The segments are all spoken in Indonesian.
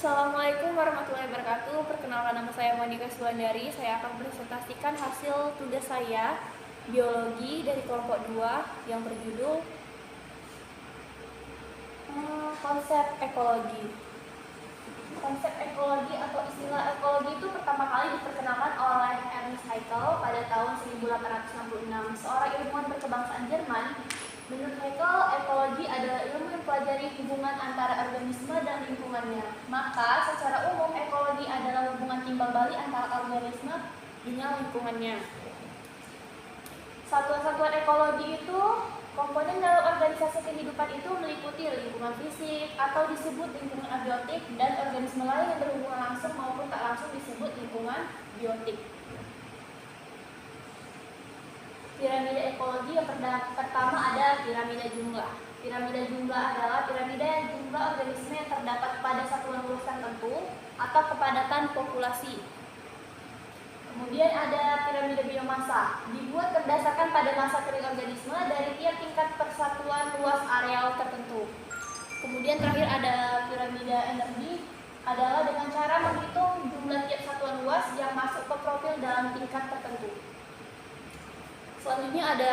Assalamualaikum warahmatullahi wabarakatuh. Perkenalkan, nama saya Monika Sulandari. Saya akan presentasikan hasil tugas saya biologi dari kelompok 2 yang berjudul konsep ekologi. Konsep ekologi atau istilah ekologi itu pertama kali diperkenalkan oleh Ernst Haeckel pada tahun 1866, seorang ilmuwan berkebangsaan Jerman. Menurut Haeckel, ekologi adalah ilmu yang mempelajari hubungan antara organisme dan lingkungannya. Maka, secara umum, ekologi adalah hubungan timbal balik antara organisme dengan lingkungannya. Satuan-satuan ekologi itu, komponen dalam organisasi kehidupan itu meliputi lingkungan fisik atau disebut lingkungan abiotik, dan organisme lain yang berhubungan langsung maupun tak langsung disebut lingkungan biotik. Piramida ekologi yang pertama ada piramida jumlah. Piramida jumlah adalah piramida yang jumlah organisme yang terdapat pada satuan luas tertentu atau kepadatan populasi. Kemudian ada piramida biomasa, dibuat berdasarkan pada massa kering organisme dari tiap tingkat persatuan luas areal tertentu. Kemudian terakhir ada piramida energi, adalah dengan cara menghitung jumlah tiap satuan luas yang masuk ke profil dalam tingkat tertentu. Selanjutnya ada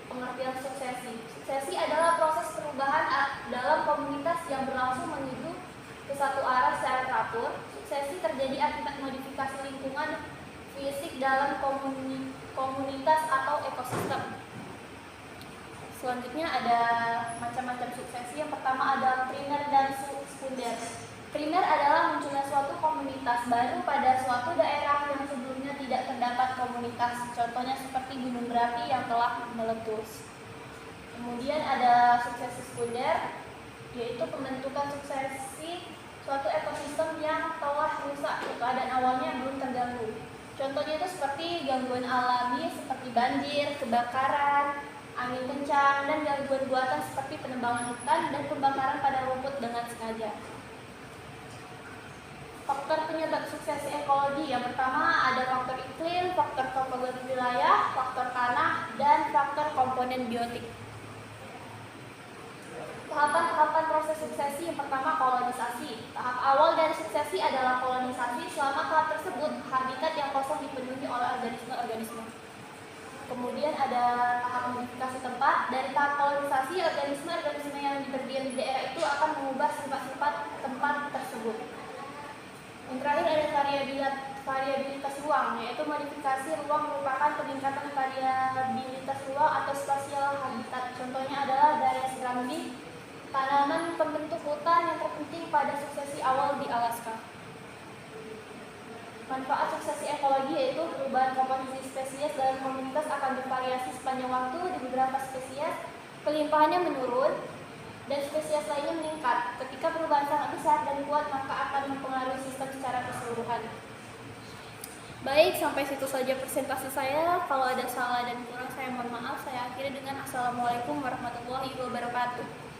pengertian suksesi. Suksesi adalah proses perubahan dalam komunitas yang berlangsung menuju ke satu arah secara teratur. Suksesi terjadi akibat modifikasi lingkungan fisik dalam komunitas atau ekosistem. Selanjutnya ada macam-macam suksesi. Yang pertama ada primer dan sekunder. Primer adalah munculnya suatu komunitas baru pada suatu daerah yang sebelumnya tidak terdapat komunitas. Contohnya seperti gunung berapi yang telah meletus. Kemudian ada suksesi sekunder, yaitu pembentukan suksesi suatu ekosistem yang telah rusak, keadaan awalnya belum terganggu. Contohnya itu seperti gangguan alami seperti banjir, kebakaran, angin kencang, dan gangguan buatan seperti penebangan hutan dan pembakaran pada rumput dengan sengaja. Faktor penyebab suksesi ekologi yang pertama ada faktor iklim, faktor topografi wilayah, faktor tanah, dan faktor komponen biotik. Tahapan-tahapan proses suksesi yang pertama kolonisasi. Tahap awal dari suksesi adalah kolonisasi. Selama tahap tersebut, habitat yang kosong dipenuhi oleh organisme-organisme. Kemudian ada tahap modifikasi tempat. Dari tahap kolonisasi, organisme-organisme yang berdiam di daerah itu akan mengubah sifat-sifat tempat tersebut. Yang terakhir ada variabilitas ruang, yaitu modifikasi ruang merupakan peningkatan variabilitas ruang atau spasial habitat. Contohnya adalah Darius Granby, tanaman pembentuk hutan yang terpenting pada suksesi awal di Alaska. Manfaat suksesi ekologi yaitu perubahan komposisi spesies dalam komunitas akan bervariasi sepanjang waktu. Di beberapa spesies kelimpahannya menurun dan spesies lainnya meningkat. Ketika perubahan sangat besar dan kuat, maka akan mempengaruhi sistem secara keseluruhan. Baik, sampai situ saja presentasi saya. Kalau ada salah dan kurang, saya mohon maaf. Saya akhiri dengan Assalamualaikum warahmatullahi wabarakatuh.